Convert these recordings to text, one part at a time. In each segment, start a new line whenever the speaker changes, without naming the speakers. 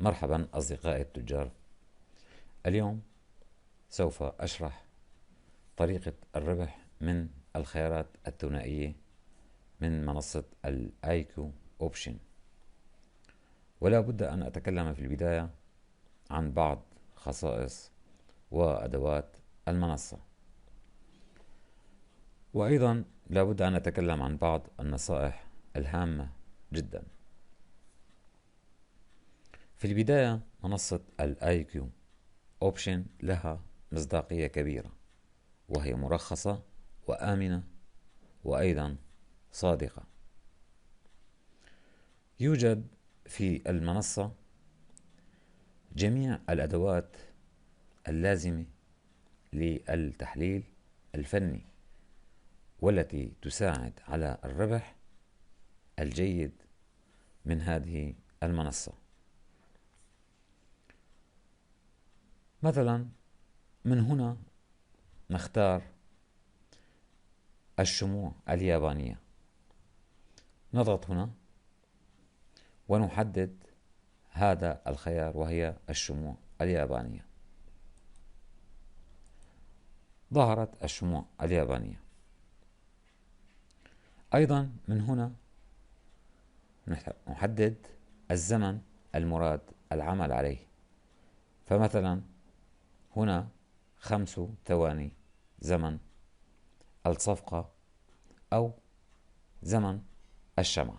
مرحبا أصدقائي التجار. اليوم سوف أشرح طريقة الربح من الخيارات الثنائية من منصة الآيكو أوبشن. ولا بد أن أتكلم في البداية عن بعض خصائص وأدوات المنصة، وأيضا لا بد أن أتكلم عن بعض النصائح الهامة جدا. في البداية، منصة الآيكو أوبشن لها مصداقية كبيرة، وهي مرخصة وآمنة وأيضا صادقة. يوجد في المنصة جميع الأدوات اللازمة للتحليل الفني، والتي تساعد على الربح الجيد من هذه المنصة. مثلا، من هنا نختار الشموع اليابانية، نضغط هنا ونحدد هذا الخيار وهي الشموع اليابانية. ظهرت الشموع اليابانية. أيضا من هنا نحدد الزمن المراد العمل عليه، فمثلا هنا 5 ثواني زمن الصفقة أو زمن الشمع،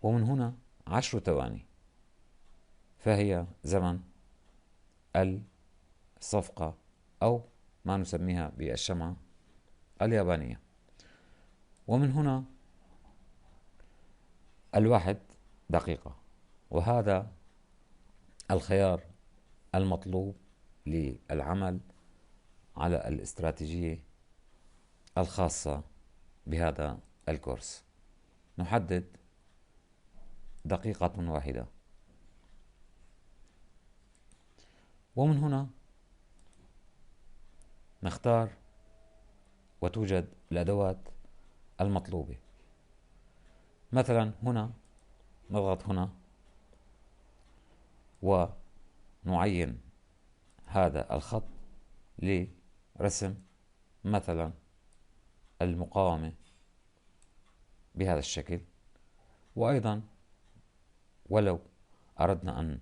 ومن هنا 10 ثواني فهي زمن الصفقة أو ما نسميها بالشمعة اليابانية، ومن هنا 1 دقيقة، وهذا الخيار المطلوب للعمل على الاستراتيجية الخاصة بهذا الكورس. نحدد 1 دقيقة، ومن هنا نختار وتوجد الأدوات المطلوبة. مثلا هنا نضغط هنا ونعين هذا الخط لرسم مثلا المقاومة بهذا الشكل، وأيضا ولو أردنا أن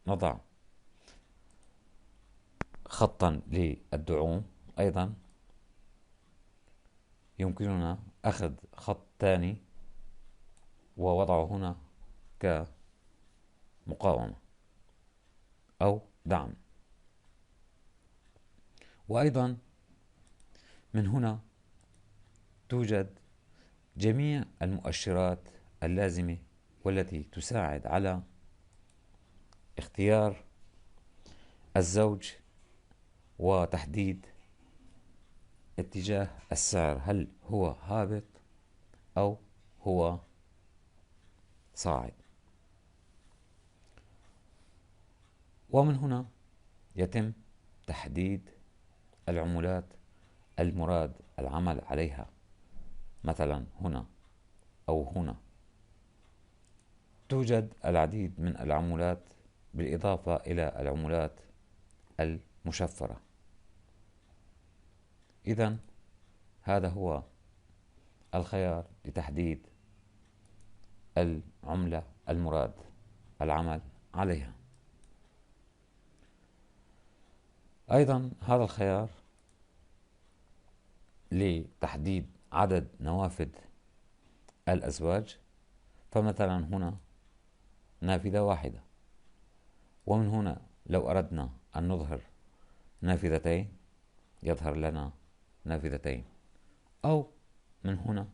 نضع خطا للدعوم، أيضا يمكننا أخذ خط ثاني ووضعه هنا كمقاومة أو دعم. وأيضا من هنا توجد جميع المؤشرات اللازمة والتي تساعد على اختيار الزوج وتحديد اتجاه السعر، هل هو هابط أو هو صاعد. ومن هنا يتم تحديد العملات المراد العمل عليها، مثلا هنا أو هنا. توجد العديد من العملات بالإضافة إلى العملات المشفرة. إذن هذا هو الخيار لتحديد العملة المراد العمل عليها. أيضا هذا الخيار لتحديد عدد نوافذ الأزواج، فمثلا هنا نافذة واحدة، ومن هنا لو أردنا أن نظهر نافذتين يظهر لنا نافذتين، أو من هنا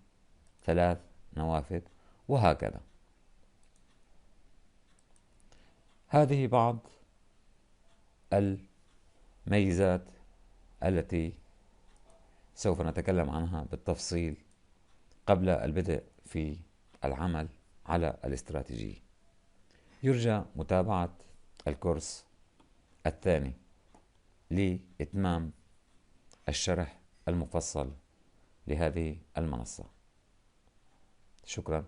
3 نوافذ، وهكذا. هذه بعض الميزات التي سوف نتكلم عنها بالتفصيل قبل البدء في العمل على الاستراتيجية. يرجى متابعة الكورس الثاني لإتمام الشرح المفصل لهذه المنصة. شكرا.